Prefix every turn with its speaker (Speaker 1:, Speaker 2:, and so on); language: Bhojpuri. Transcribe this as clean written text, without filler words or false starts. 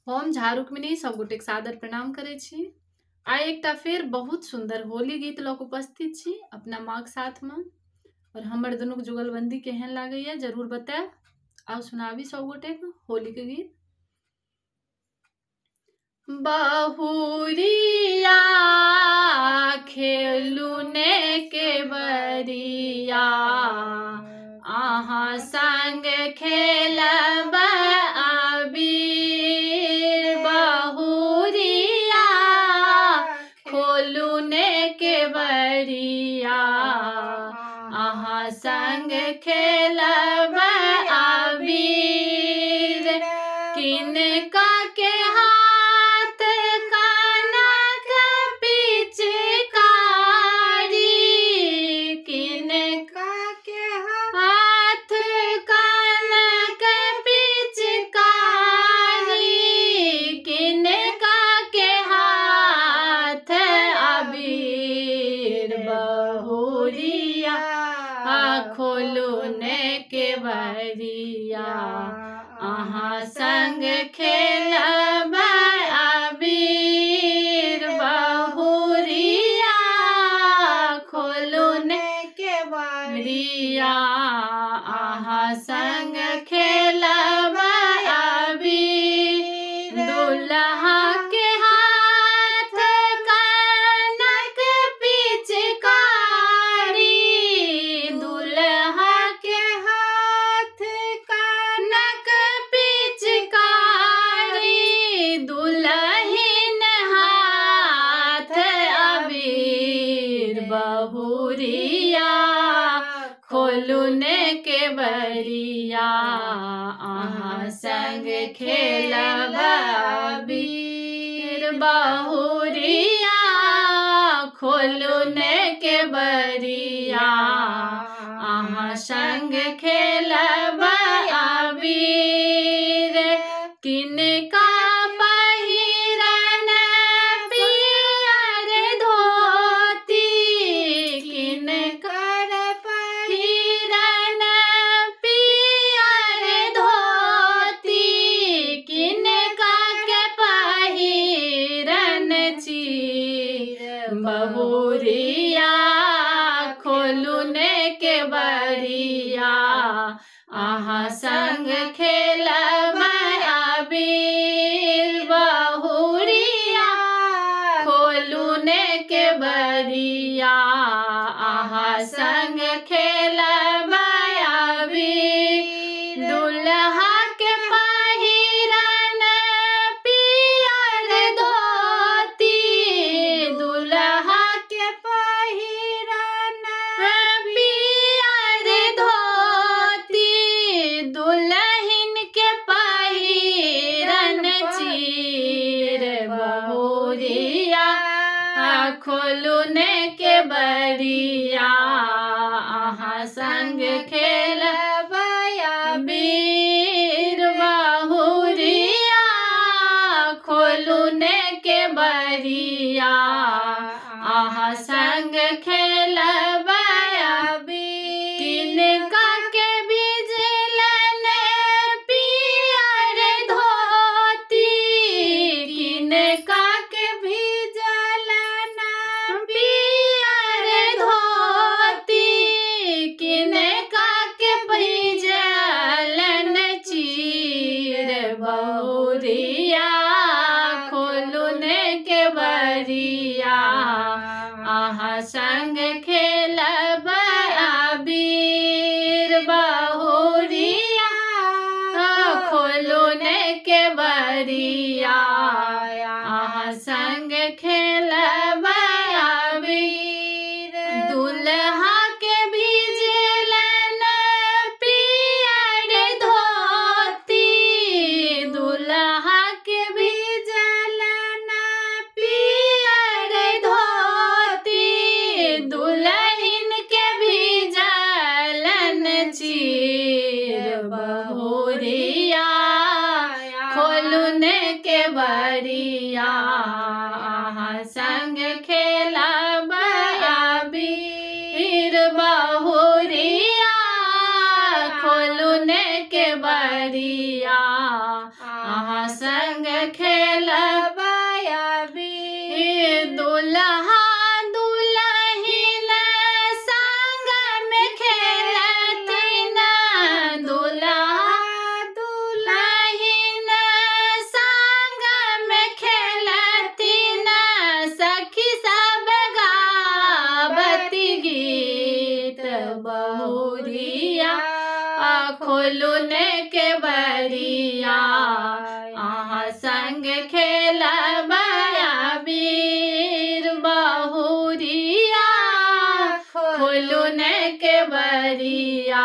Speaker 1: हम झा रुक्मिणी सब गोटे के सादर प्रणाम करे छी। आइ एकटा फेर बहुत सुंदर होली गीत लऽ कऽ उपस्थित छी अपना माँ के साथ में। और हमर दुनू के जुगलबंदी केहन लागैया जरूर बताएब। आओ सुनाबी सब गोटे के होली के गीत। बहुरिया खेलू ने के बरिया आहाँ संग खेलब अबीर। बहुरिया खोलू ने के बरिया आहाँ संग खेलब अबीर। किनका के हाथ कनक पिचकारी, किनका के हाथ कनक पिचकारी, किनका के हाथ अबीर। बहुरिया खोलू ने के बरिया आहाँ संग खेलब अबीर। बहुरिया खोलू ने के बरिया आहाँ संग खेलब अबीर। दुल्हा के हाथ कनक पिचकारी, दुल्हा के हाथ कनक पिचकारी, दुल्हिन हाथ अबीर। बहुरिया खोलू ने के बरिया आहाँ संग खेलब अबीर। बहुरिया खोलू ने के बरिया आहाँ संग खेलब अबीर। किनका पहिरन पियर धोती, किनकर पहिरन पियर धोती, किनका के पहिरन चीर। बहुरिया खोलू ने के बरिया आहाँ संग खेलब अबीर। बहुरिया खोलू ने के बरिया आहाँ संग खेलब अबीर। दुल्हा के पहिरन पियर धोती, दुल्हा के पहिरन पियर धोती, दुल्हिन के पहिरन चीर। बहुरिया खोलू ने के बरिया आहाँ संग खेलब अबीर। बहुरिया खोलू ने के बरिया आहाँ संग खेलब अबीर। किनका के बिजलन पियर धोती, किनका के बिजलन पियर धोती, किनका के बिजलन चीर। बहुरिया खोलू ने के बरिया आहाँ संग खेलब अबीर। बहुरिया खोलू ने के बरिया आहाँ संग खेलब अबीर। दुल्हा के बिजलन पियर धोती, दुल्हा के बिजलन पियर धोती, दुल्हिन के बिजलन चीर। बहुरिया खोलू ने के बरिया आहाँ संग खेलब अबीर। बहुरिया खोलू ने के बरिया आहाँ संग खेलबया बीर दुल्हा दुल्हिन संग में खेलतिन दुल्हा दुल्हिन संग में खेलतिन सखी सब गावती गीत बहुरिया खोलुन के बरिया अहाँ संग खेलबया बीर बहुरिया खोलुन के बरिया